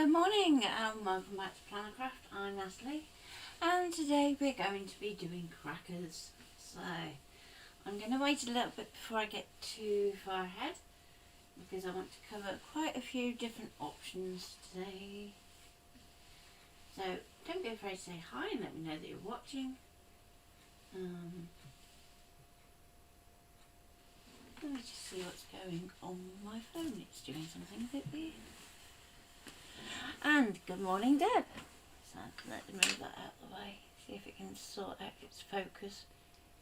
Good morning and welcome back to Plannercraft. I'm Natalie and today we're going to be doing crackers. So I'm going to wait a little bit before I get too far ahead because I want to cover quite a few different options today. So don't be afraid to say hi and let me know that you're watching. Let me just see what's going on with my phone. It's doing something a bit weird. And good morning, Deb. So let's move that out of the way. See if it can sort out its focus.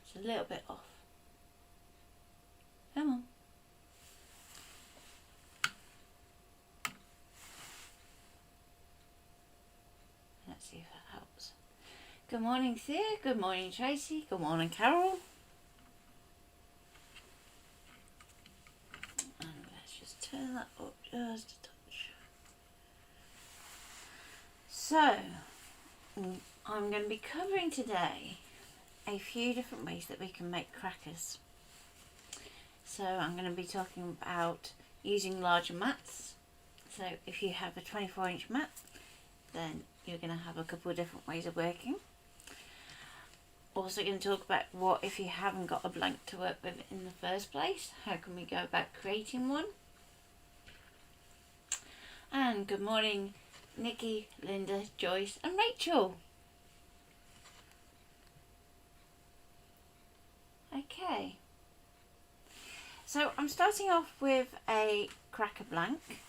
It's a little bit off. Come on. Let's see if that helps. Good morning, Thea. Good morning, Tracy. Good morning, Carol. And let's just turn that up just a touch. So, I'm going to be covering today a few different ways that we can make crackers. So I'm going to be talking about using larger mats. So if you have a 24-inch mat, then you're going to have a couple of different ways of working. Also going to talk about what if you haven't got a blank to work with in the first place. How can we go about creating one? And good morning, Nikki, Linda, Joyce and Rachel. Okay, so I'm starting off with a cracker blank,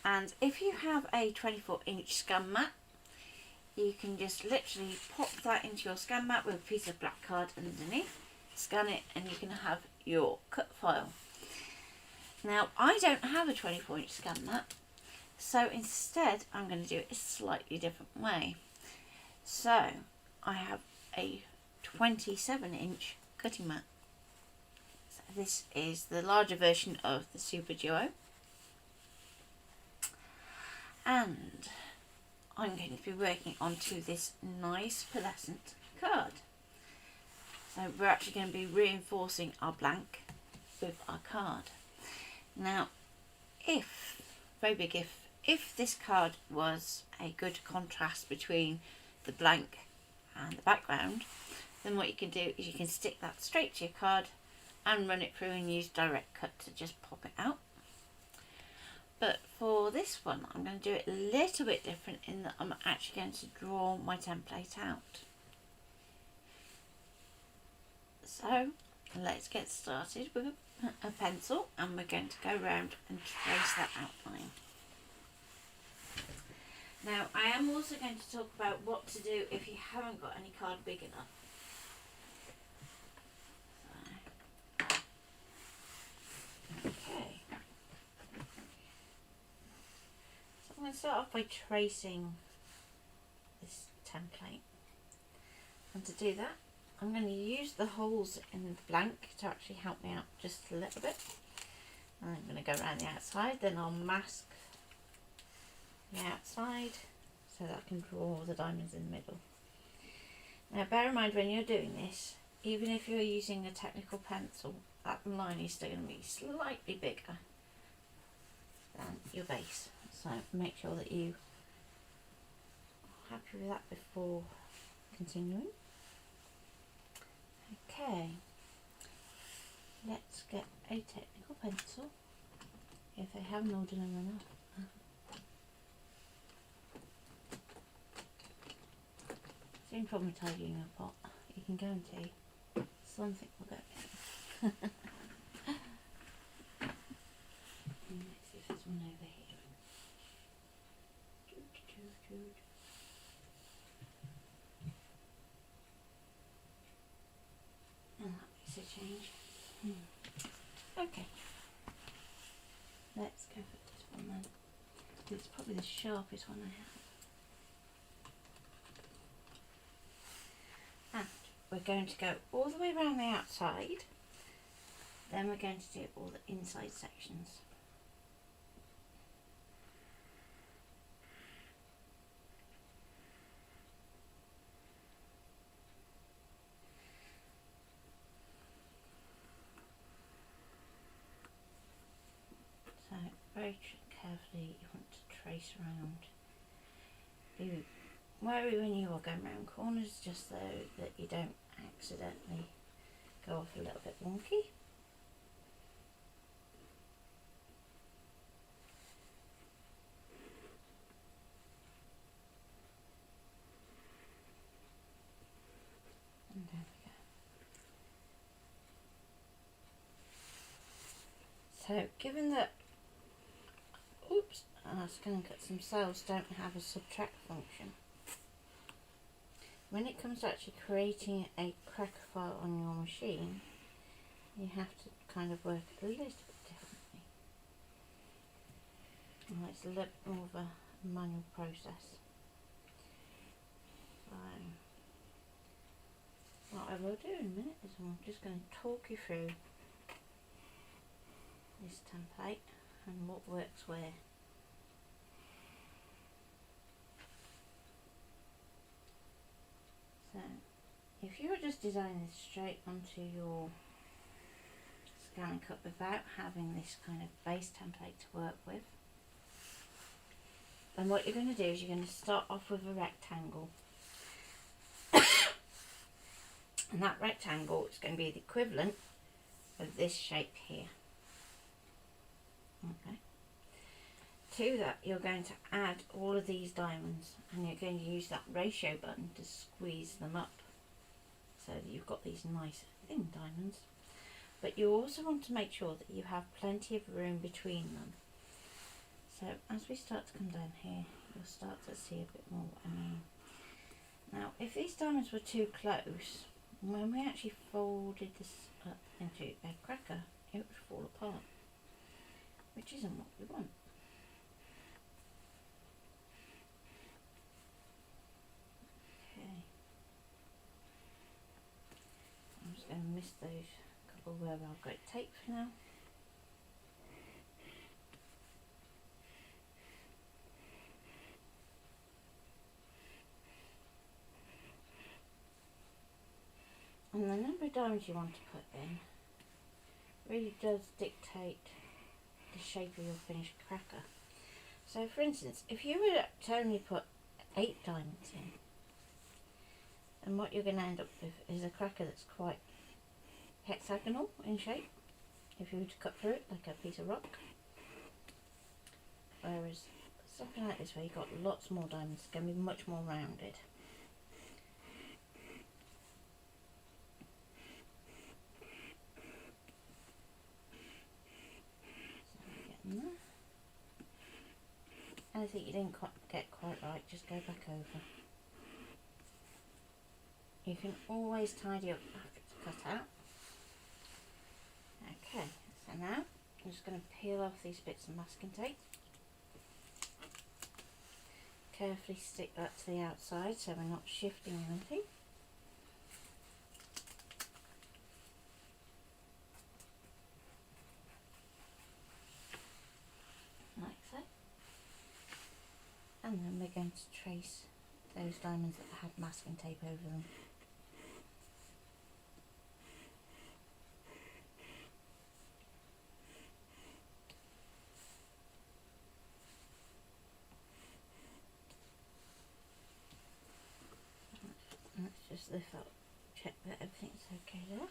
and if you have a 24-inch scan mat, you can just literally pop that into your scan mat with a piece of black card underneath, scan it and you can have your cut file. Now I don't have a 24-inch scan mat, so instead I'm going to do it a slightly different way. So I have a 27-inch cutting mat. So this is the larger version of the Super Duo, and I'm going to be working onto this nice pearlescent card. So we're actually going to be reinforcing our blank with our card. Now very big if this card was a good contrast between the blank and the background, then what you can do is you can stick that straight to your card and run it through and use direct cut to just pop it out. But for this one I'm going to do it a little bit different in that I'm actually going to draw my template out. So let's get started with a pencil, and we're going to go around and trace that outline. Now I am also going to talk about what to do if you haven't got any card big enough. Okay. So I'm going to start off by tracing this template. And to do that, I'm going to use the holes in the blank to actually help me out just a little bit. And I'm going to go around the outside, then I'll mask the outside so that I can draw the diamonds in the middle. Now bear in mind when you're doing this, even if you're using a technical pencil, that line is still going to be slightly bigger than your base. So make sure that you are happy with that before continuing. Okay, let's get a technical pencil if I haven't ordered them enough. Same problem with tidying a pot. You can guarantee something will go in. Let's see if there's one over here. And that makes a change. Okay. Let's go for this one then. It's probably the sharpest one I have. And we're going to go all the way around the outside, then we're going to do all the inside sections. So very carefully you want to trace around. Be wary when you are going around corners, just so that you don't accidentally go off a little bit wonky. And there we go. So given that ScanNCut themselves don't have a subtract function, when it comes to actually creating a Cricut file on your machine, you have to kind of work a little bit differently. And it's a little bit more of a manual process. So what I will do in a minute is I'm just going to talk you through this template and what works where. So if you were just designing this straight onto your ScanNCut without having this kind of base template to work with, then what you're going to do is you're going to start off with a rectangle. And that rectangle is going to be the equivalent of this shape here. Okay. To that, you're going to add all of these diamonds, and you're going to use that ratio button to squeeze them up so that you've got these nice thin diamonds. But you also want to make sure that you have plenty of room between them. So as we start to come down here, you'll start to see a bit more what I mean. Now, if these diamonds were too close, when we actually folded this up into a cracker, it would fall apart, which isn't what we want. Okay, I'm just going to miss those couple where I've got tape for now. And the number of diamonds you want to put in really does dictate the shape of your finished cracker. So for instance, if you were to only put 8 diamonds in, then what you're going to end up with is a cracker that's quite hexagonal in shape, if you were to cut through it like a piece of rock. Whereas something like this, where you've got lots more diamonds, it's going to be much more rounded. Anything you didn't get quite right, just go back over. You can always tidy up after it's cut out. Okay, so now I'm just going to peel off these bits of masking tape. Carefully stick that to the outside so we're not shifting anything. Like so. And then we're going to trace those diamonds that had masking tape over them. Let's just lift up, check that everything's okay there.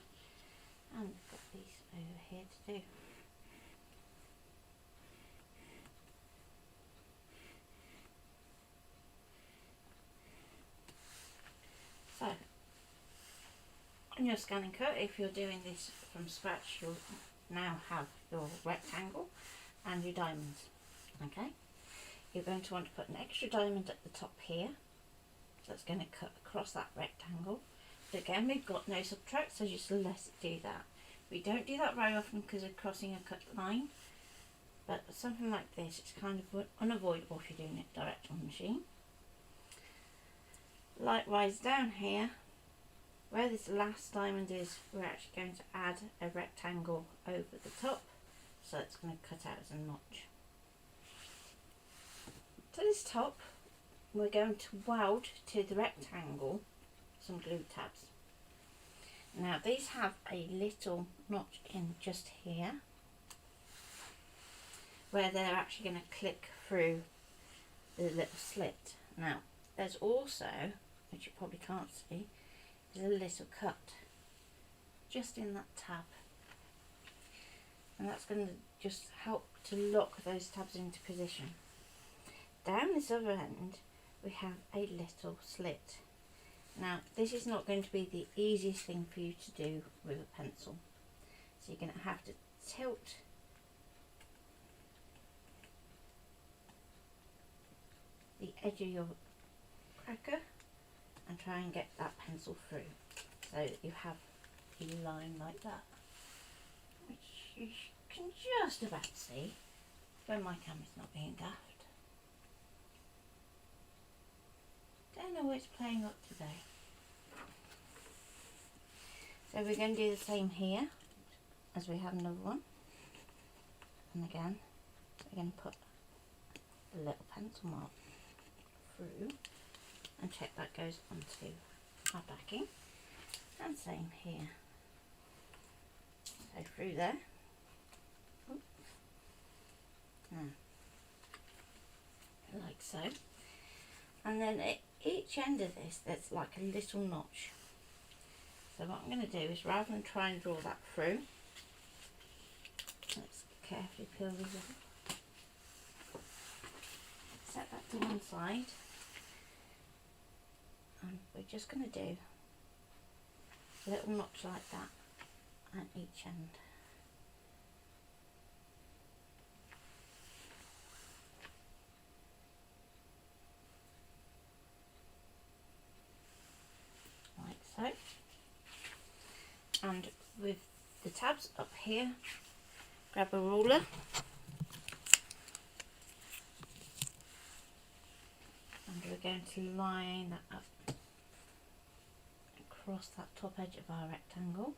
And we've got these over here to do. So, on your ScanNCut, if you're doing this from scratch, you'll now have your rectangle and your diamonds. Okay, you're going to want to put an extra diamond at the top here. That's going to cut across that rectangle. But again, we've got no subtract, so just let it do that. We don't do that very often because we're crossing a cut line. But something like this, it's kind of unavoidable if you're doing it direct on the machine. Likewise down here, where this last diamond is, we're actually going to add a rectangle over the top, so it's going to cut out as a notch. To this top, we're going to weld to the rectangle some glue tabs. Now these have a little notch in just here, where they're actually going to click through the little slit. Now there's also, which you probably can't see, is a little cut just in that tab, and that's going to just help to lock those tabs into position. Down this other end we have a little slit. Now this is not going to be the easiest thing for you to do with a pencil, so you're going to have to tilt the edge of your cracker and try and get that pencil through so that you have a line like that, which you can just about see when my camera's not being daft. Don't know what it's playing up today. So we're going to do the same here as we have another one, and again we're going to put a little pencil mark through and check that goes onto our backing, and same here. So through there. Now, like so, and then at each end of this there's like a little notch. So what I'm going to do is, rather than try and draw that through, let's carefully peel these off. Set that to one side, and we're just going to do a little notch like that at each end. Like so. And with the tabs up here, grab a ruler and we're going to line that up across that top edge of our rectangle,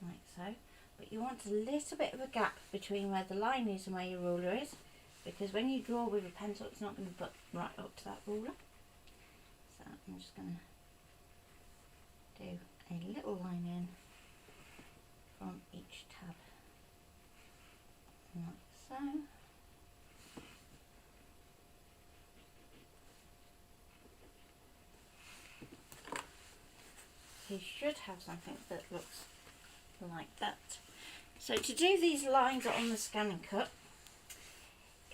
like so. But you want a little bit of a gap between where the line is and where your ruler is, because when you draw with a pencil it's not going to butt right up to that ruler. So I'm just going to do a little line in from each tab, like so. You should have something that looks like that. So to do these lines on the ScanNCut,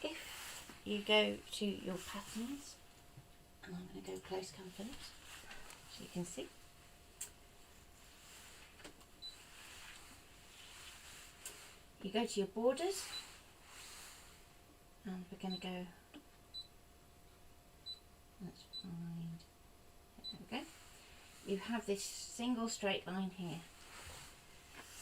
if you go to your patterns, and I'm going to go close confidence so you can see. You go to your borders, and we're going to go, let's find, there we go. You have this single straight line here.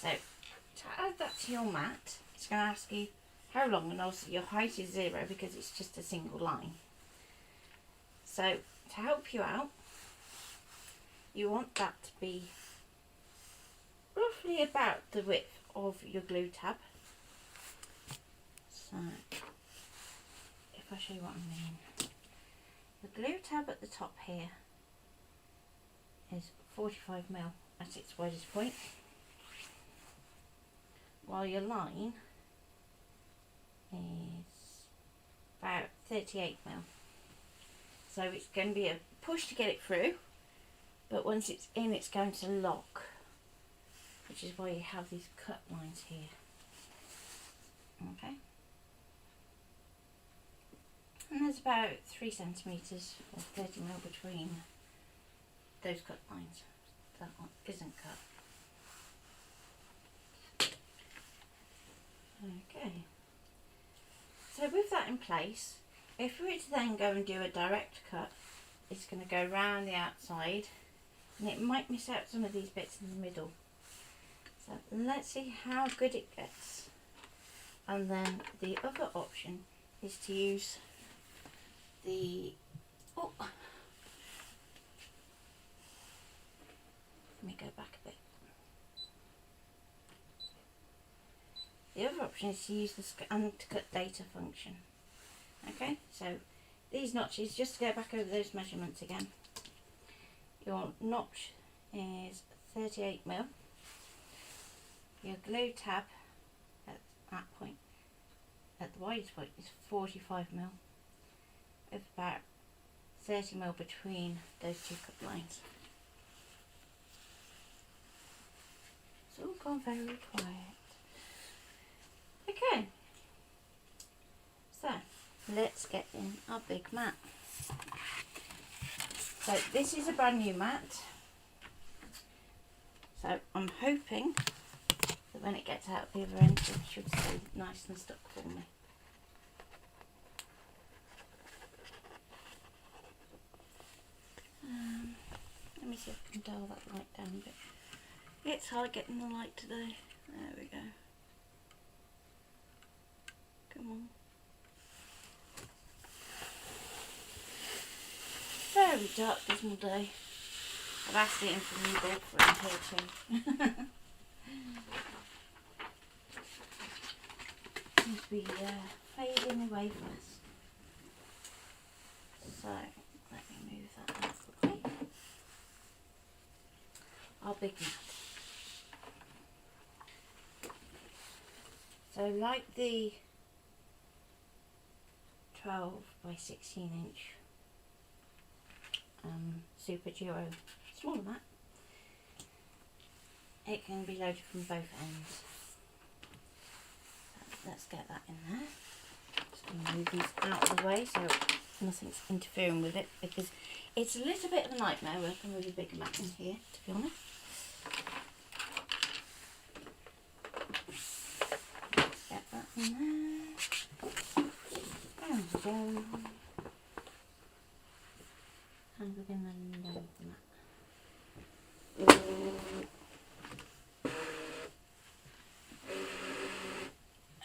So to add that to your mat, it's going to ask you how long, and also your height is 0 because it's just a single line. So to help you out, you want that to be roughly about the width of your glue tab. So if I show you what I mean, the glue tab at the top here is 45mm at its widest point, while your line is about 38mm. So it's going to be a push to get it through, but once it's in it's going to lock, which is why you have these cut lines here. Okay. And there's about 3 centimetres or 30mm between those cut lines. That one isn't cut. Okay. So with that in place, if we were to then go and do a direct cut, it's going to go round the outside, and it might miss out some of these bits in the middle. So let's see how good it gets. And then the other option is to use the, oh, let me go back a bit. The other option is to use the ScanNCut data function. Okay, so these notches, just to go back over those measurements again, your notch is 38mm, your glue tab at that point at the widest point is 45mm, with about 30mm between those two cut lines. It's all gone very quiet. Okay, so let's get in our big mat. So this is a brand new mat, so I'm hoping that when it gets out the other end it should stay nice and stuck for me. Let me see if I can dial that light down a bit. It's hard getting the light today. There we go. Come on. Very dark, dismal day. I've asked Ian for a new bulb for him here too. Seems to be fading away fast. So, let me move that out of the way. Our big mat. So like the 12 by 16 inch Super Duo smaller mat, it can be loaded from both ends. Let's get that in there. Just going to move these out of the way so nothing's interfering with it, because it's a little bit of a nightmare working with a big mat in here, to be honest. Let's get that in there. There we go. And we're going to load the mat.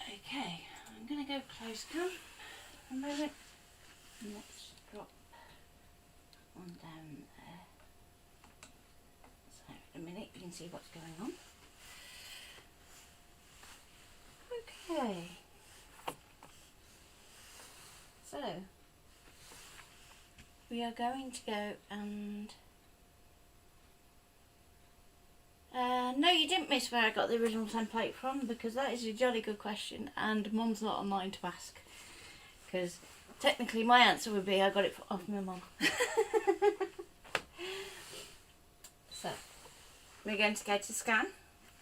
Okay, I'm going to go close cam for a moment. And let's drop one down there. So in a minute you can see what's going on. Okay. So we are going to go and no, you didn't miss where I got the original template from, because that is a jolly good question and Mum's not online to ask, because technically my answer would be I got it off my mum. So we're going to go to scan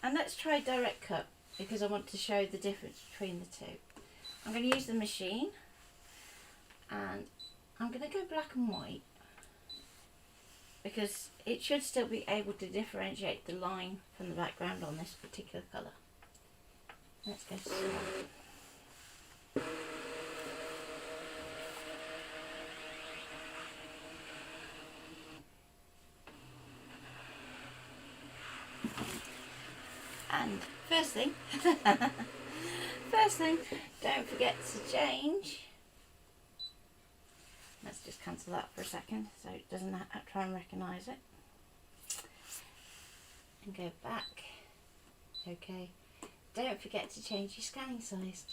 and let's try direct cut, because I want to show the difference between the two. I'm going to use the machine and I'm going to go black and white, because it should still be able to differentiate the line from the background on this particular colour. Let's go slow. And first thing, don't forget to change. Let's just cancel that for a second so it doesn't try and recognise it. And go back. Okay. Don't forget to change your scanning size.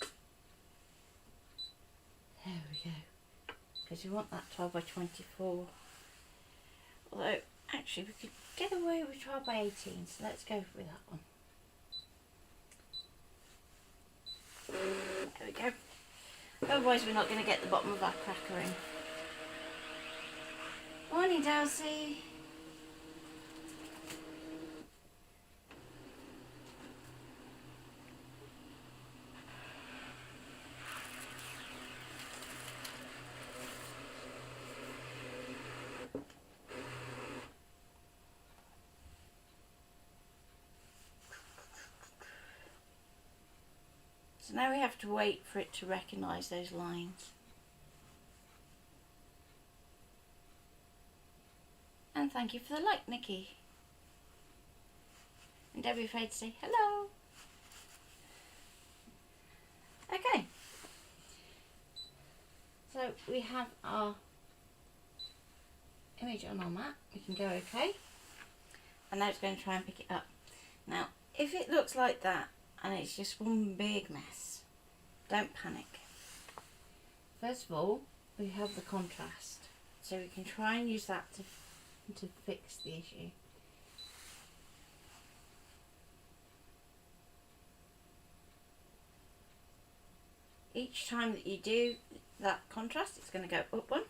There we go. Because we want that 12 by 24. Although, actually, we could get away with 12 by 18, so let's go with that one. There we go. Otherwise, we're not going to get the bottom of our cracker in. Morning, Dowsy. So now we have to wait for it to recognise those lines. And thank you for the like, Nikki. And don't be afraid to say hello. Okay. So we have our image on our mat. We can go OK. And now it's going to try and pick it up. Now, if it looks like that and it's just one big mess, don't panic. First of all, we have the contrast. So we can try and use that to fix the issue. each time that you do that contrast, it's going to go up one,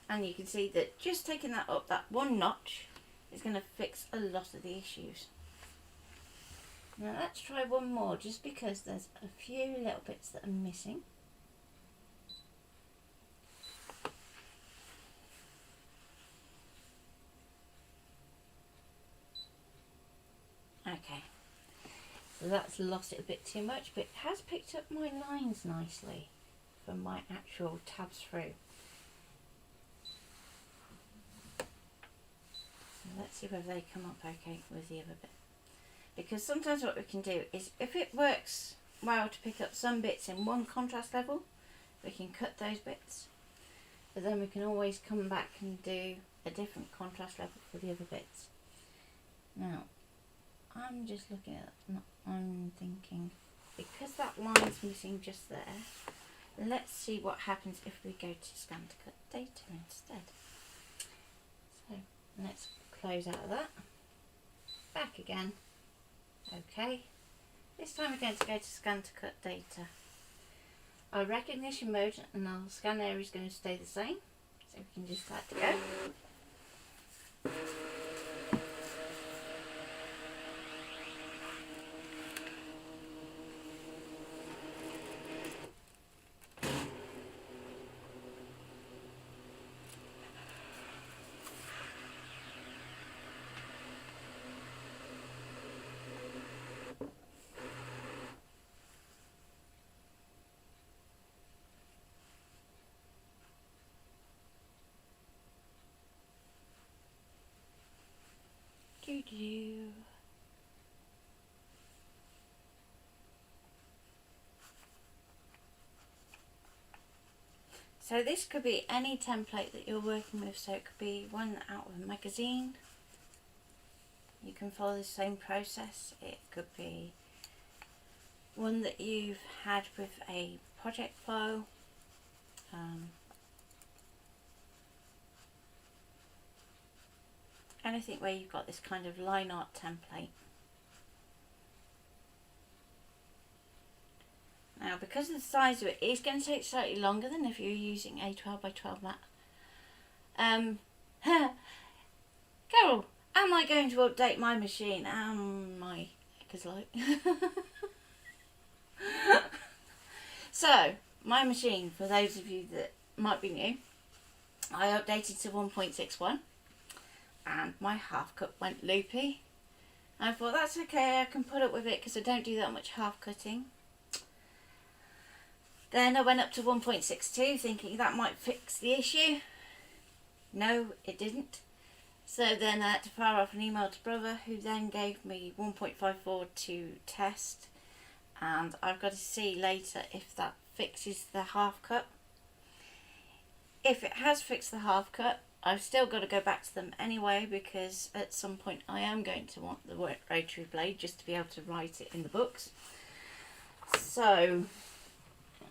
and you can see that just taking that up that one notch is going to fix a lot of the issues. Now let's try one more, just because there's a few little bits that are missing. Okay, so that's lost it a bit too much, but it has picked up my lines nicely from my actual tabs through. So let's see whether they come up okay with the other bit. Because sometimes what we can do is, if it works well to pick up some bits in one contrast level, we can cut those bits. But then we can always come back and do a different contrast level for the other bits. Now, I'm just looking at that, I'm thinking, because that line's missing just there, let's see what happens if we go to ScanNCut data instead. So let's close out of that, back again, okay. This time we're going to go to ScanNCut data. Our recognition mode and our scan area is going to stay the same, so we can just start to go. So this could be any template that you're working with, so it could be one out of a magazine. You can follow the same process. It could be one that you've had with a project flow. Anything where you've got this kind of line art template. Now, because of the size of it, it's going to take slightly longer than if you're using a 12 by 12 mat. Carol, am I going to update my machine? My Ecker's light. So, my machine, for those of you that might be new, I updated to 1.61 and my half cut went loopy. I thought that's okay, I can put up with it because I don't do that much half cutting. Then I went up to 1.62 thinking that might fix the issue. No, it didn't. So then I had to fire off an email to brother, who then gave me 1.54 to test, and I've got to see later if that fixes the half cut. If it has fixed the half cut, I've still got to go back to them anyway, because at some point I am going to want the rotary blade just to be able to write it in the books. So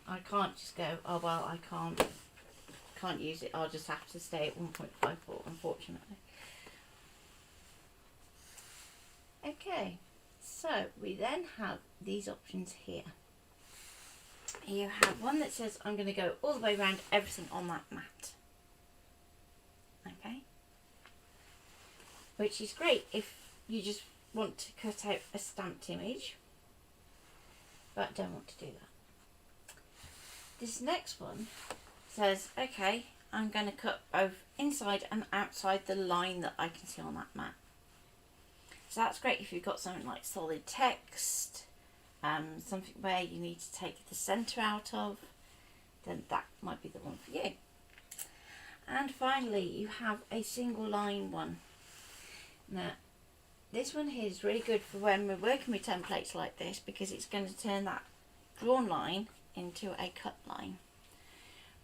I can't just go, oh well, I can't use it, I'll just have to stay at 1.54, unfortunately. Okay, so we then have these options here. You have one that says I'm going to go all the way around everything on that mat. Okay, which is great if you just want to cut out a stamped image, but don't want to do that. This next one says, okay, I'm going to cut both inside and outside the line that I can see on that mat. So that's great if you've got something like solid text, something where you need to take the centre out of, then that might be the one for you. And finally, you have a single line one. Now, this one here is really good for when we're working with templates like this, because it's going to turn that drawn line into a cut line.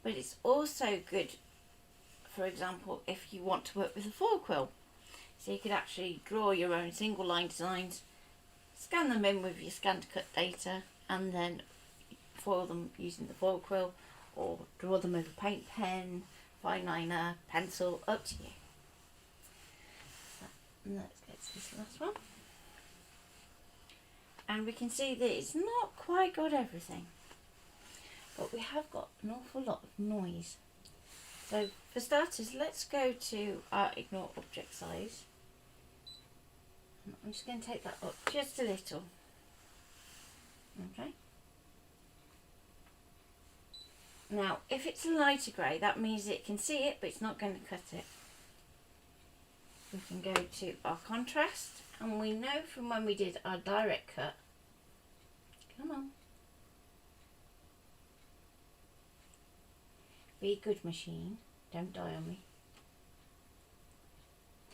But it's also good, for example, if you want to work with a foil quill. So you could actually draw your own single line designs, scan them in with your ScanNCut data, and then foil them using the foil quill, or draw them with a paint pen, fine liner, pencil, up to you. So, let's get to this last one. And we can see that it's not quite got everything. but we have got an awful lot of noise. So for starters, let's go to our ignore object size. I'm just going to take that up just a little. Okay. Now, if it's a lighter grey, that means it can see it, but it's not going to cut it. We can go to our contrast, and we know from when we did our direct cut. Come on. Be a good machine. Don't die on me.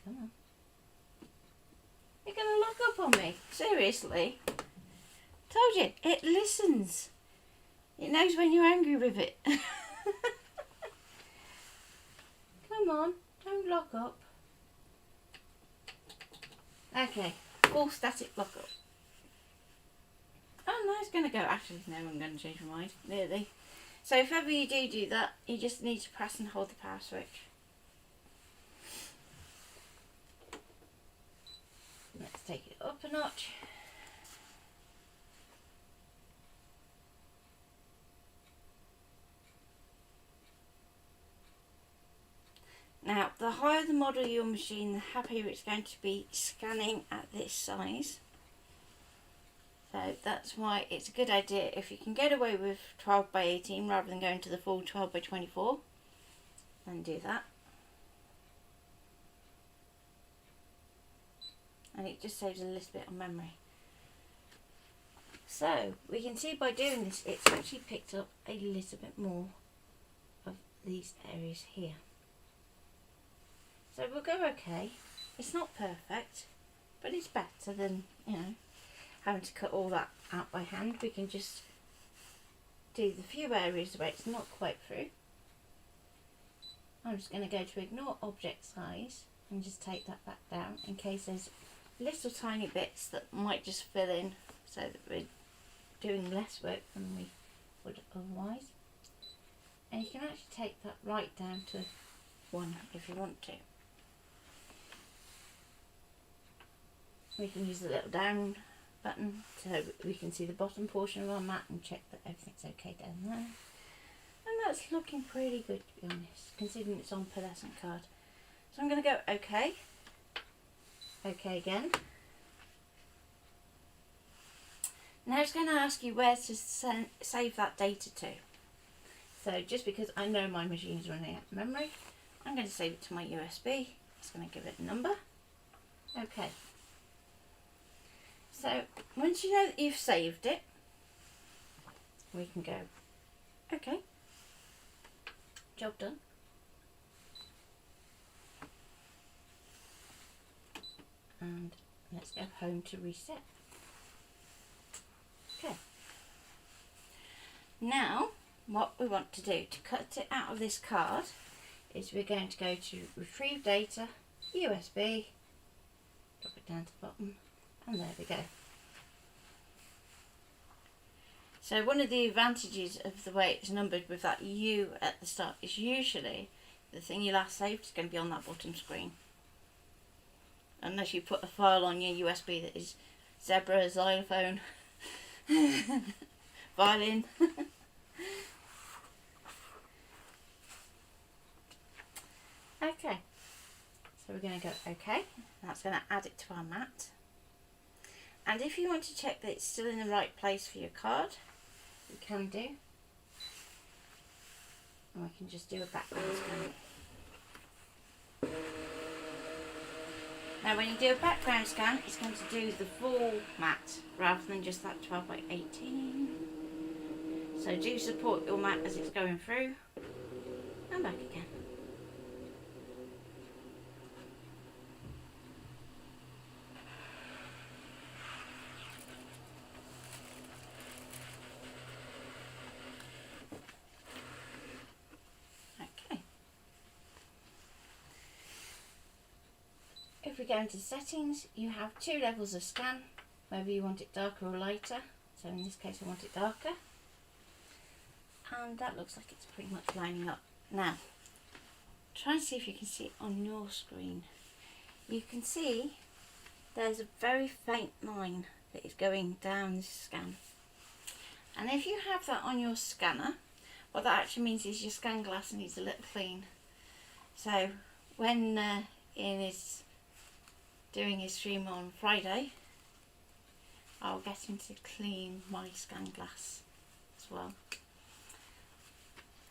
Come on. You're going to lock up on me. Seriously. Told you, it listens. It knows when you're angry with it. Come on, don't lock up. Okay, full static lock up. Oh no, it's going to go. Actually, no, I'm going to change my mind. Nearly. So if ever you do that, you just need to press and hold the power switch. Let's take it up a notch. Now, the higher the model of your machine, the happier it's going to be scanning at this size. So that's why it's a good idea if you can get away with 12 by 18 rather than going to the full 12 by 24, then do that. And it just saves a little bit of memory. So we can see by doing this, it's actually picked up a little bit more of these areas here. So we'll go okay. It's not perfect, but it's better than, you know, having to cut all that out by hand. We can just do the few areas where it's not quite through. I'm just going to go to ignore object size and just take that back down in case there's little tiny bits that might just fill in so that we're doing less work than we would otherwise. And you can actually take that right down to 1 if you want to. We can use the little down button so we can see the bottom portion of our mat and check that everything's okay down there. And that's looking pretty good, to be honest, considering it's on pearlescent card. So I'm going to go OK. OK again. Now it's going to ask you where to save that data to. So just because I know my machine is running out of memory, I'm going to save it to my USB. It's going to give it a number. OK. So once you know that you've saved it, we can go, okay, job done. And let's go home to reset. Okay. Now, what we want to do to cut it out of this card is we're going to go to retrieve data, USB, drop it down to the bottom. And there we go. So one of the advantages of the way it's numbered with that U at the start is usually the thing you last saved is going to be on that bottom screen. Unless you put a file on your USB that is zebra, xylophone, violin. Okay. So we're going to go OK. That's going to add it to our mat. And if you want to check that it's still in the right place for your card, you can do. And we can just do a background scan. Now when you do a background scan, it's going to do the full mat rather than just that 12 by 18. So do support your mat as it's going through. And back again. If we go into settings, you have 2 levels of scan, whether you want it darker or lighter. So in this case I want it darker. And that looks like it's pretty much lining up. Now, try and see if you can see it on your screen. You can see there's a very faint line that is going down this scan. And if you have that on your scanner, what that actually means is your scan glass needs a little clean. So when Ian is doing his stream on Friday, I'll get him to clean my scan glass as well,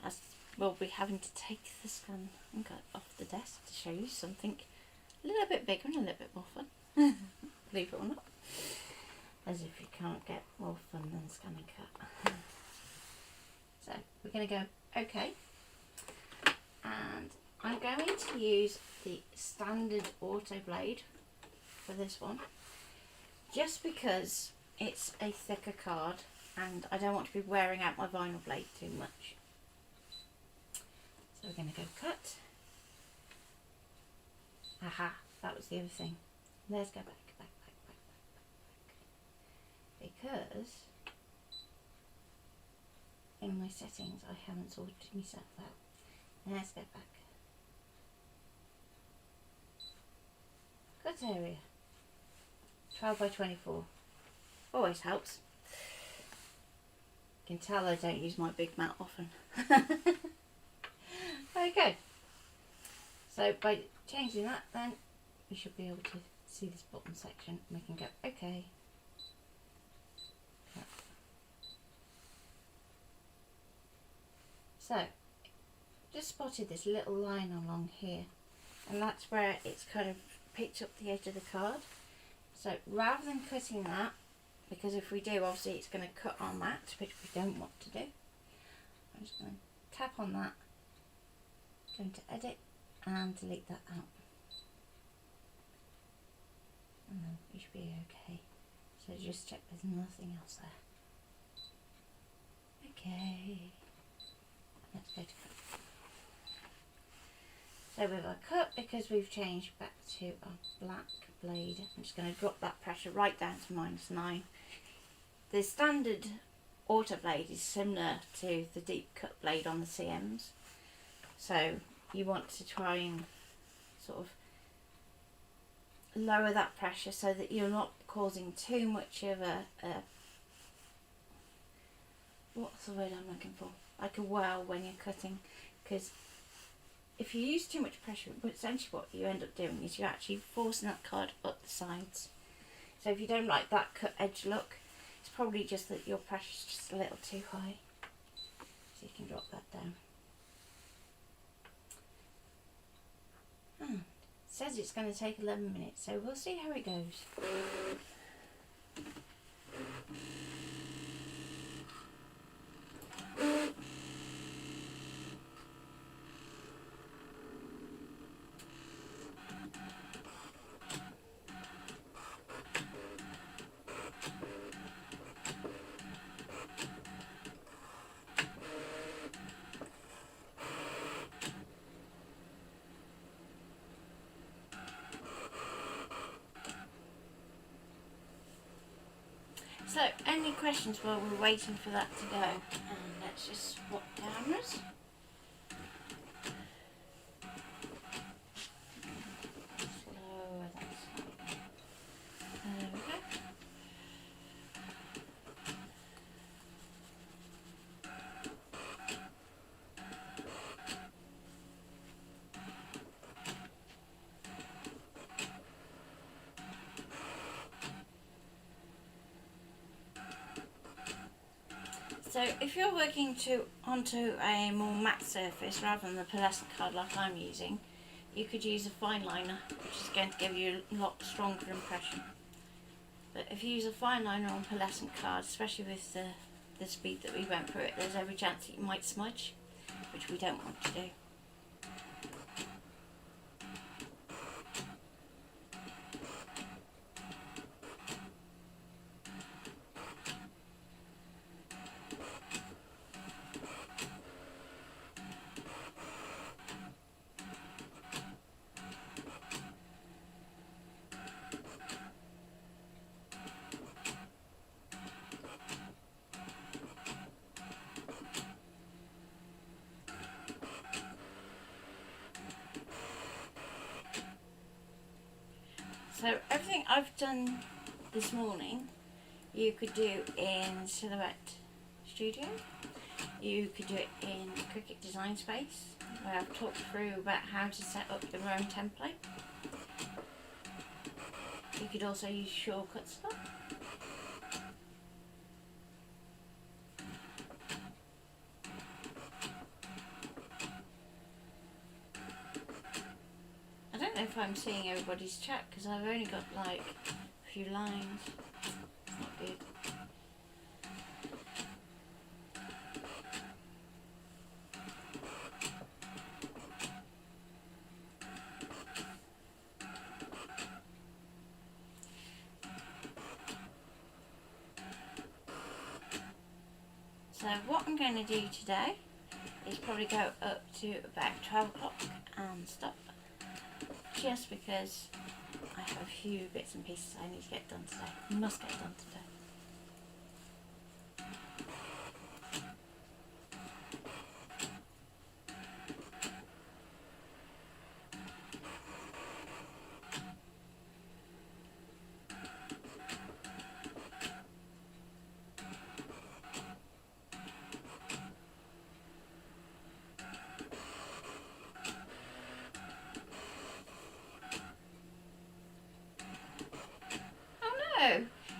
as we'll be having to take the ScanNCut off the desk to show you something a little bit bigger and a little bit more fun. Believe it or not, as if you can't get more fun than ScanNCut. So we're going to go OK, and I'm going to use the standard auto blade for this one, just because it's a thicker card and I don't want to be wearing out my vinyl blade too much. So we're going to go cut. Aha, that was the other thing. Let's go back. Because in my settings I haven't sorted myself out. Let's go back. Cut area. 12 by 24. Always helps. You can tell I don't use my big mat often. Okay. So by changing that, then we should be able to see this bottom section. We can go OK. Cut. So just spotted this little line along here, and that's where it's kind of picked up the edge of the card. So rather than cutting that, because if we do, obviously it's going to cut our mat, which we don't want to do, I'm just going to tap on that, going to edit and delete that out, and then we should be okay. So just check there's nothing else there. Okay, let's go to cut. So with our cut, because we've changed back to our black blade, I'm just going to drop that pressure right down to -9. The standard auto blade is similar to the deep cut blade on the CMs, so you want to try and sort of lower that pressure so that you're not causing too much of a what's the word I'm looking for, like a whirl when you're cutting, because if you use too much pressure, essentially what you end up doing is you're actually forcing that card up the sides. So if you don't like that cut edge look, it's probably just that your pressure's just a little too high. So you can drop that down. It says it's going to take 11 minutes, so we'll see how it goes. So, any questions while we're waiting for that to go? And let's just swap cameras. Slower that side. There we go. So if you're working onto a more matte surface rather than the pearlescent card like I'm using, you could use a fine liner, which is going to give you a lot stronger impression. But if you use a fine liner on pearlescent cards, especially with the speed that we went through it, there's every chance that you might smudge, which we don't want to do. So everything I've done this morning, you could do in Silhouette Studio. You could do it in Cricut Design Space, where I've talked through about how to set up your own template. You could also use shortcut stuff. I don't know if I'm seeing everybody's chat because I've only got like a few lines. It's not good. So what I'm going to do today is probably go up to about 12 o'clock and stop, just because I have a few bits and pieces I need to get done today. Must get done today.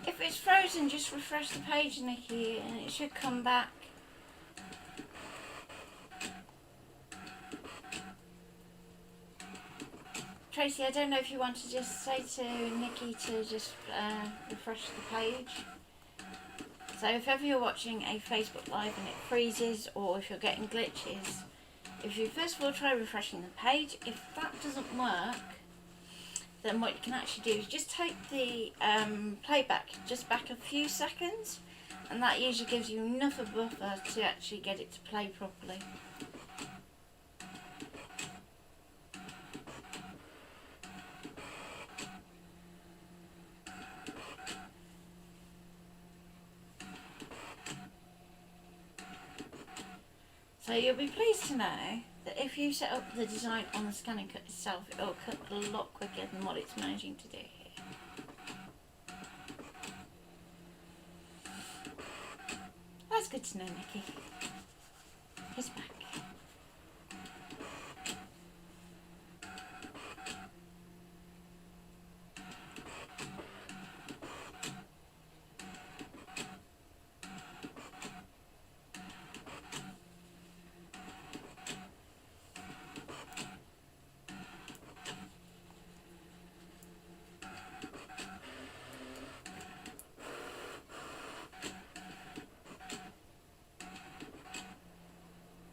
If it's frozen, just refresh the page, Nikki, and it should come back. Tracy, I don't know if you want to just say to Nikki to just refresh the page. So if ever you're watching a Facebook Live and it freezes, or if you're getting glitches, if you first of all try refreshing the page, if that doesn't work, then what you can actually do is just take the playback just back a few seconds, and that usually gives you enough of a buffer to actually get it to play properly. So you'll be pleased to know that if you set up the design on the ScanNCut itself, it'll cut a lot quicker than what it's managing to do here. That's good to know, Nikki. He's back.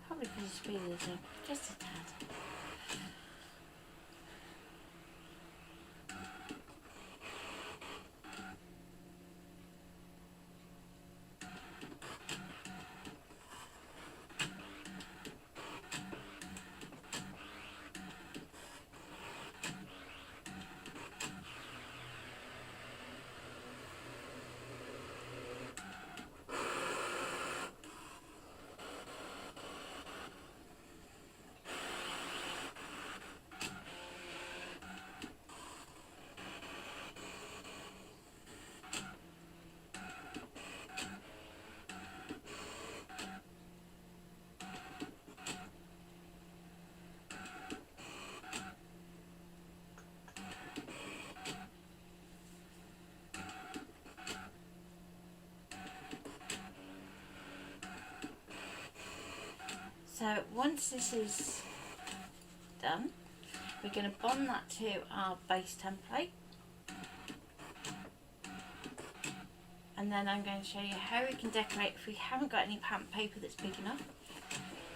Probably because the speed is up just a tad. So once this is done, we're going to bond that to our base template, and then I'm going to show you how we can decorate if we haven't got any paper that's big enough.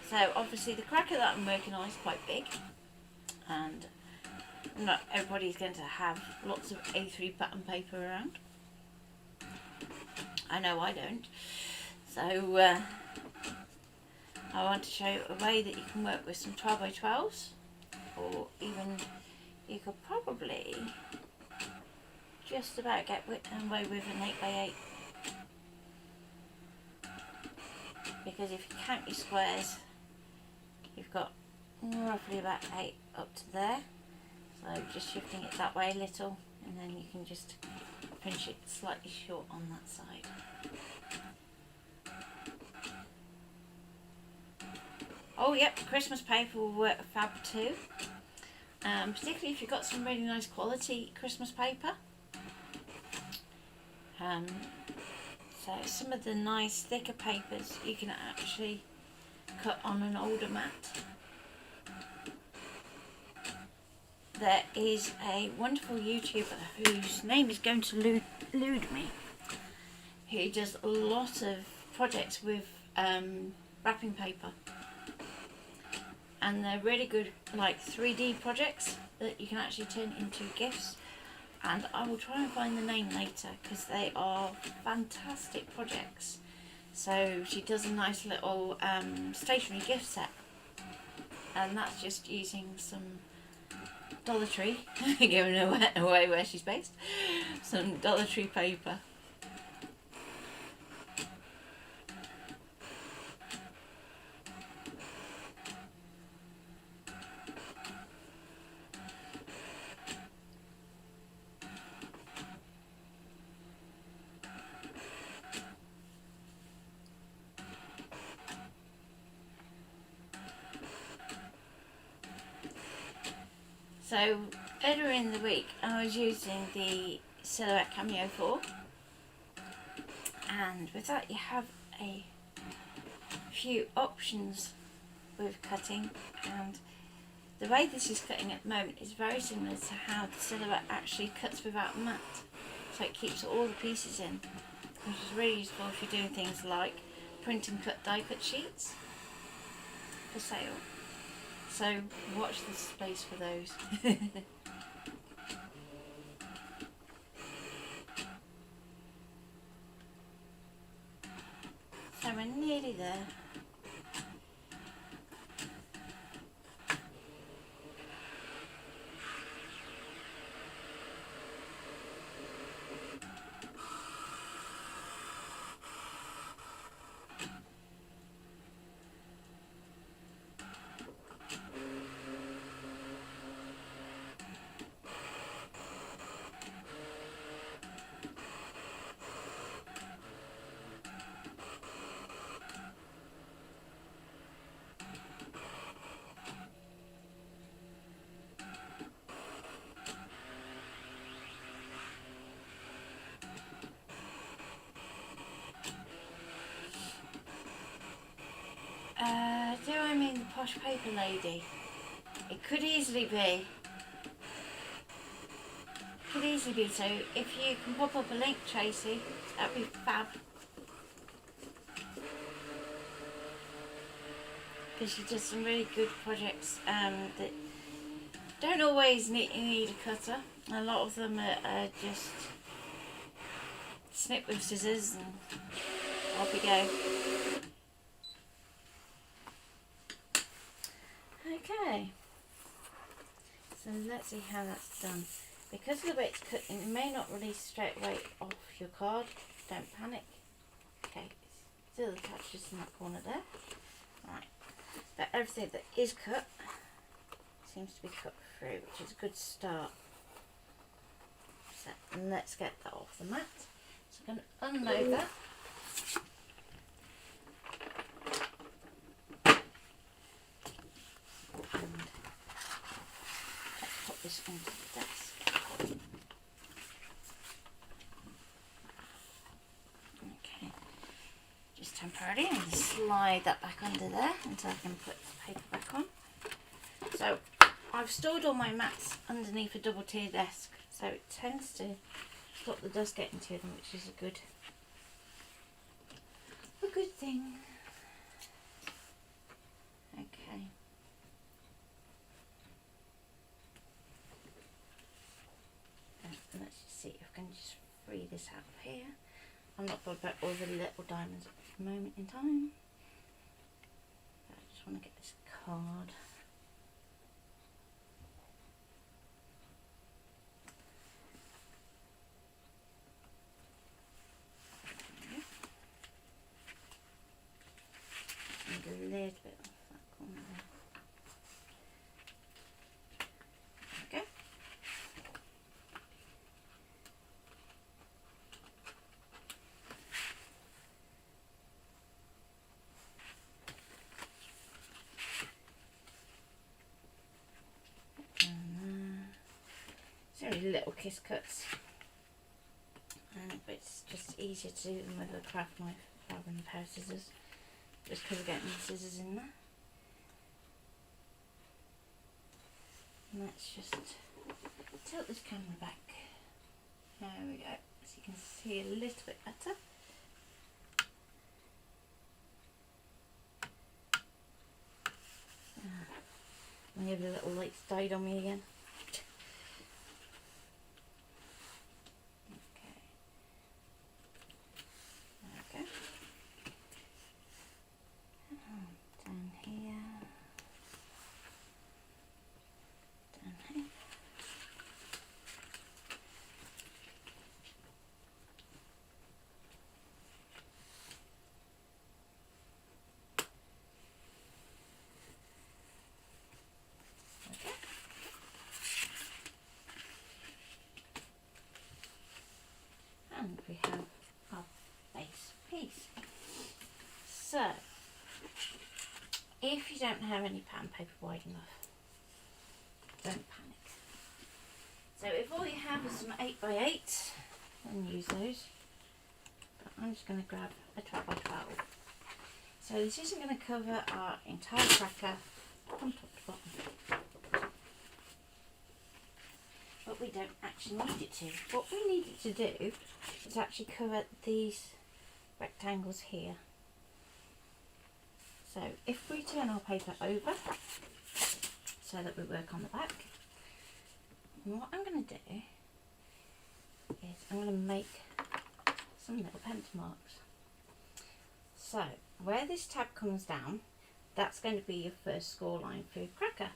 So obviously the cracker that I'm working on is quite big, and not everybody's going to have lots of A3 pattern paper around. I know I don't. So I want to show you a way that you can work with some 12x12s, or even you could probably just about get away with an 8x8, because if you count your squares, you've got roughly about 8 up to there. So just shifting it that way a little, and then you can just pinch it slightly short on that side. Oh yep, Christmas paper will work fab too. Particularly if you've got some really nice quality Christmas paper. So some of the nice thicker papers you can actually cut on an older mat. There is a wonderful YouTuber whose name is going to elude me, who does a lot of projects with wrapping paper, and they're really good, like 3D projects that you can actually turn into gifts. And I will try and find the name later because they are fantastic projects. So she does a nice little stationery gift set, and that's just using some Dollar Tree, giving away where she's based, some Dollar Tree paper. So earlier in the week I was using the Silhouette Cameo 4, and with that you have a few options with cutting, and the way this is cutting at the moment is very similar to how the Silhouette actually cuts without a mat, so it keeps all the pieces in, which is really useful if you're doing things like print and cut die cut sheets for sale. So watch this space for those. So we're nearly there. Do I mean the posh paper lady? It could easily be. So if you can pop up a link, Tracy, that'd be fab. Because she does some really good projects that don't always need a cutter. A lot of them are just snip with scissors and off you go. Okay, so let's see how that's done. Because of the way it's cut, it may not release straight away off your card. Don't panic. Okay, still attached just in that corner there. Right, but everything that is cut seems to be cut through, which is a good start. So let's get that off the mat. So I'm going to unload that. And let's pop this onto the desk. Okay, just temporarily, I'm going to slide that back under there until I can put the paper back on. So I've stored all my mats underneath a double tier desk, so it tends to stop the dust getting to them, which is a good thing. Okay. And let's just see if I can just free this out of here. I'm not bothered about all the little diamonds at this moment in time. I just want to get this card. A little bit off that corner there. Okay. Very little kiss cuts, but it's just easier to do them with a craft knife rather than a pair of scissors, just because of getting the scissors in there. And let's just tilt this camera back. There we go, so you can see a little bit better. Maybe the little lights died on me again. Okay. There we go. Down here. Down here. And we have our base piece. So, if you don't have any pattern paper wide enough, don't panic. So if all you have is some 8x8, then use those. But I'm just going to grab a 12x12. So this isn't going to cover our entire cracker from top to bottom. But we don't actually need it to. What we need it to do is actually cover these rectangles here. So if we turn our paper over so that we work on the back, what I'm going to do is I'm going to make some little pencil marks. So where this tab comes down, that's going to be your first score line for your cracker.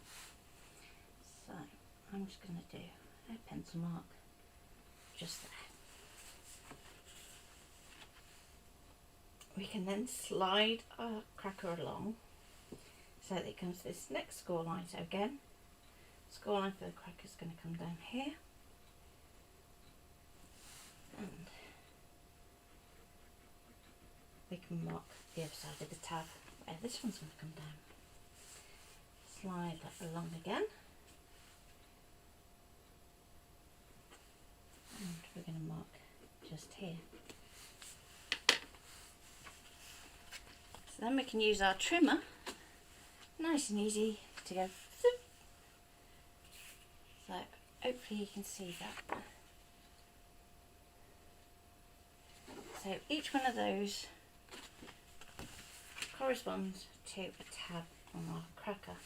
So I'm just going to do a pencil mark just there. We can then slide our cracker along so that it comes to this next score line. So again, score line for the cracker is going to come down here, and we can mark the other side of the tab where this one's going to come down. Slide that along again, and we're going to mark just here. So then we can use our trimmer, nice and easy to go zoop. So hopefully you can see that. So each one of those corresponds to a tab on our cracker.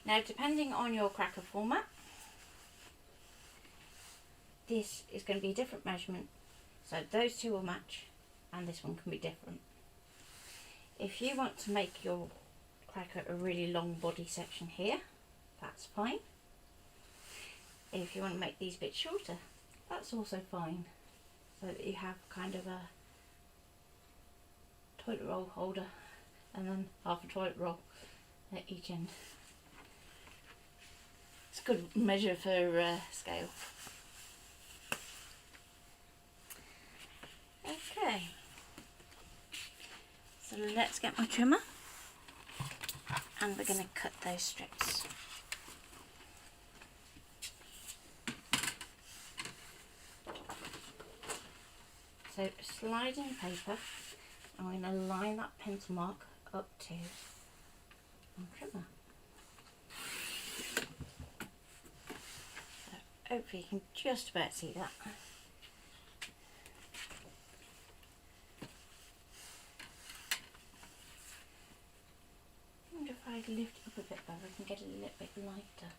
Now depending on your cracker format, this is going to be a different measurement, so those two will match and this one can be different. If you want to make your cracker a really long body section here, that's fine. If you want to make these bits shorter, that's also fine, so that you have kind of a toilet roll holder and then half a toilet roll at each end. It's a good measure for scale. Okay, so let's get my trimmer and we're going to cut those strips. So sliding the paper, I'm going to line that pencil mark up to my trimmer. So hopefully you can just about see that. I wonder if I lift it up a bit better, I can get it a little bit lighter.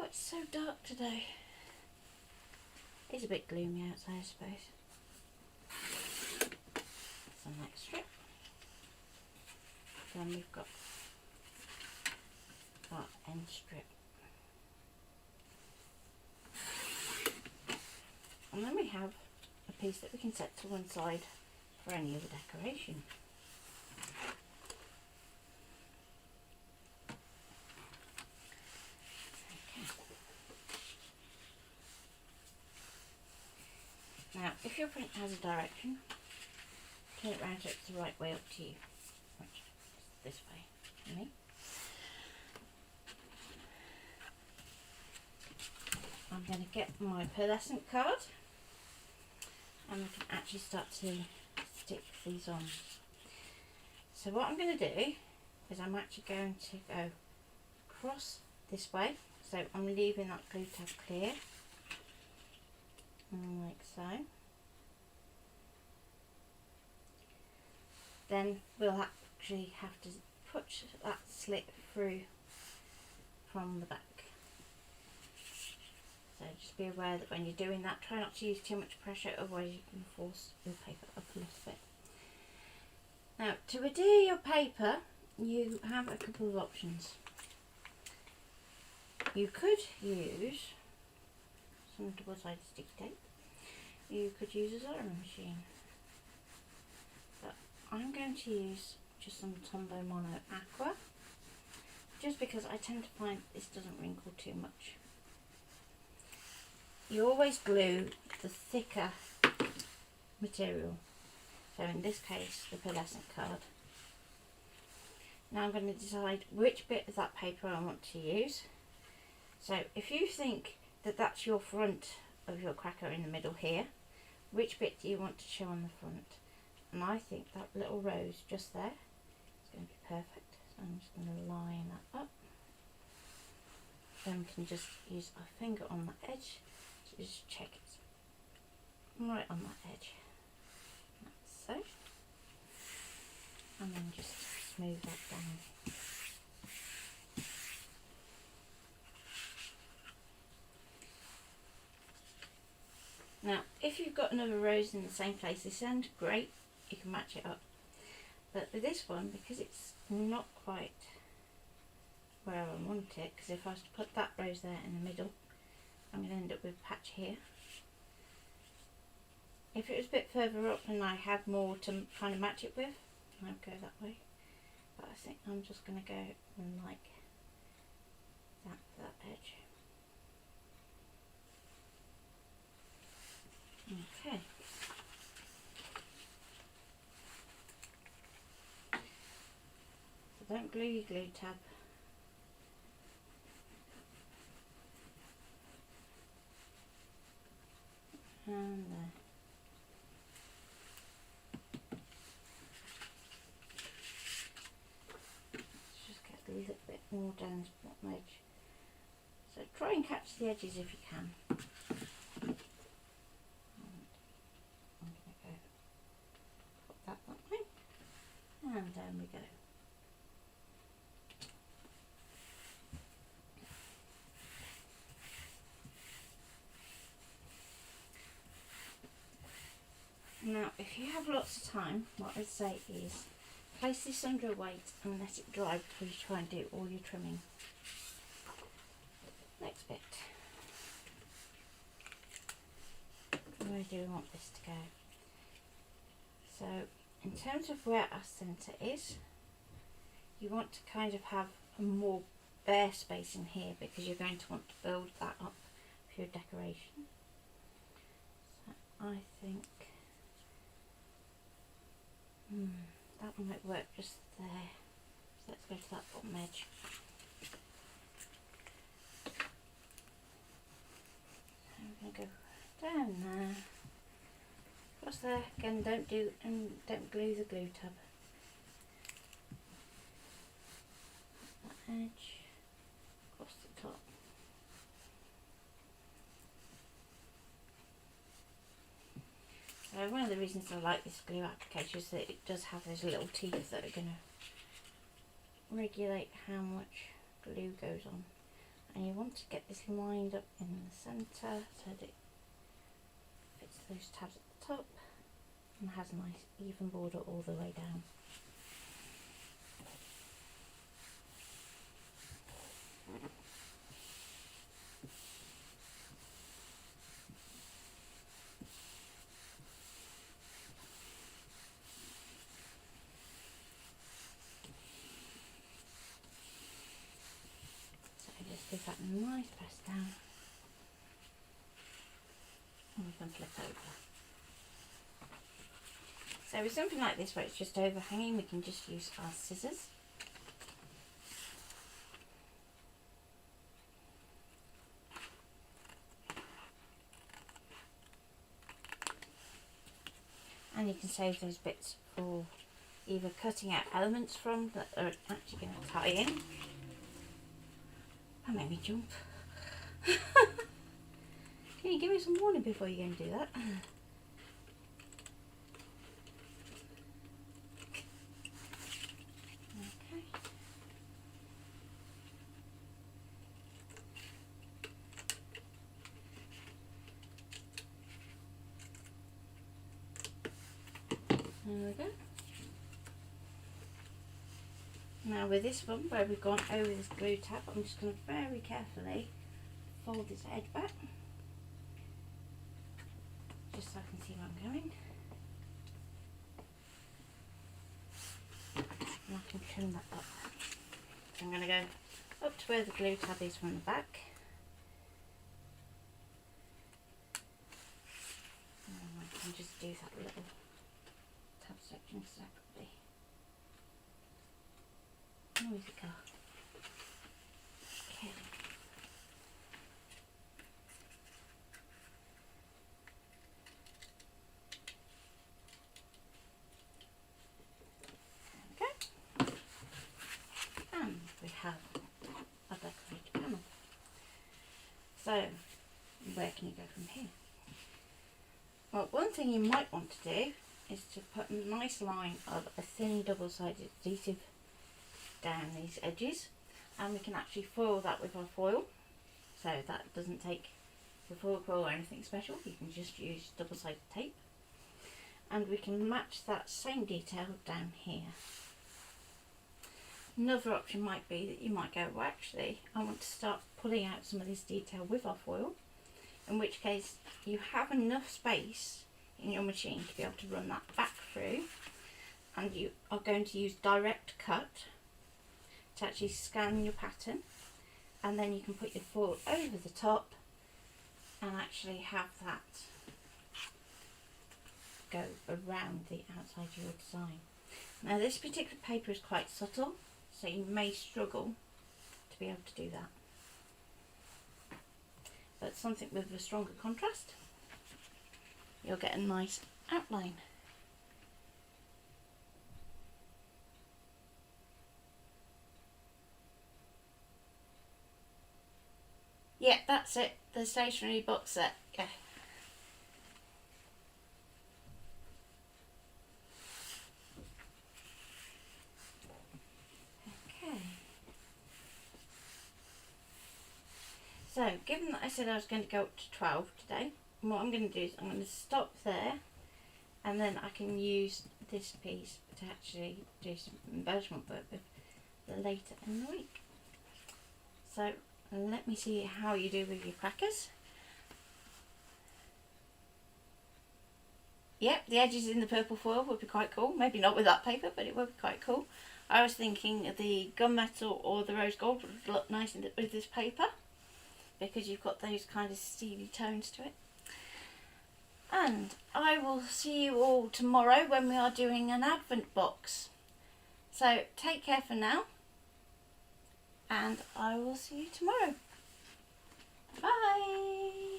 It's so dark today. It's a bit gloomy outside, I suppose. So next strip. Then we've got our end strip. And then we have a piece that we can set to one side for any other decoration. Now, if your print has a direction, turn it around so it's the right way up to you, which is this way for me. I'm going to get my pearlescent card and we can actually start to stick these on. So what I'm going to do is I'm actually going to go across this way, so I'm leaving that glue tab clear, like so. Then we'll actually have to push that slit through from the back. So just be aware that when you're doing that, try not to use too much pressure, otherwise you can force your paper up a little bit. Now, to adhere your paper, you have a couple of options. You could use some double-sided sticky tape. You could use a soldering machine. But I'm going to use just some Tombow Mono Aqua, just because I tend to find this doesn't wrinkle too much. You always glue the thicker material. So in this case, the pearlescent card. Now I'm going to decide which bit of that paper I want to use. So if you think that that's your front of your cracker in the middle here, which bit do you want to show on the front? And I think that little rose just there is going to be perfect. So I'm just going to line that up. Then we can just use our finger on the edge to just check it right on that edge. Like so. And then just smooth that down. Now, if you've got another rose in the same place, this end, great, you can match it up. But with this one, because it's not quite where I want it, because if I was to put that rose there in the middle, I'm going to end up with a patch here. If it was a bit further up and I had more to kind of match it with, I'd go that way. But I think I'm just going to go and like that edge. Okay. So don't glue your glue tab. And there. Just get a little bit more down this bottom edge. So try and catch the edges if you can. And down we go. Now, if you have lots of time, what I'd say is place this under a weight and let it dry before you try and do all your trimming. Next bit. Where do we want this to go? So, in terms of where our centre is, you want to kind of have a more bare space in here because you're going to want to build that up for your decoration. So I think that might work just there. So let's go to that bottom edge. I'm going to go down there. Across there again. Don't glue the glue tab. That edge across the top. So one of the reasons I like this glue applicator is that it does have those little teeth that are going to regulate how much glue goes on, and you want to get this lined up in the centre so that it fits those tabs at the top and has a nice even border all the way down. So just give that a nice press down and we can flip over. So with something like this where it's just overhanging, we can just use our scissors. And you can save those bits for either cutting out elements from that are actually going to tie in. That made me jump. Can you give me some warning before you go and do that? Okay. There we go. Now with this one, where we've gone over this glue tab, I'm just going to very carefully fold this edge back, just so I can see where I'm going. And I can trim that up. So I'm going to go up to where the glue tab is from the back. And I can just do that little tab section separately. Noisy car. Okay. Okay. And we have a decorated panel. So, where can you go from here? Well, one thing you might want to do is to put a nice line of a thin double-sided adhesive down these edges, and we can actually foil that with our foil, so that doesn't take the foil or anything special. You can just use double-sided tape, and we can match that same detail down here. Another option might be that you might go, well, actually I want to start pulling out some of this detail with our foil, in which case you have enough space in your machine to be able to run that back through, and you are going to use direct cut to actually scan your pattern, and then you can put your foil over the top and actually have that go around the outside of your design. Now this particular paper is quite subtle, so you may struggle to be able to do that, but something with a stronger contrast, you'll get a nice outline. Yeah, that's it. The stationery box set. Yeah. Okay. So, given that I said I was going to go up to 12 today, what I'm going to do is I'm going to stop there, and then I can use this piece to actually do some embellishment work with the later in the week. So, let me see how you do with your crackers. Yep, the edges in the purple foil would be quite cool. Maybe not with that paper, but it would be quite cool. I was thinking the gunmetal or the rose gold would look nice with this paper, because you've got those kind of steely tones to it. And I will see you all tomorrow when we are doing an advent box. So take care for now, and I will see you tomorrow. Bye!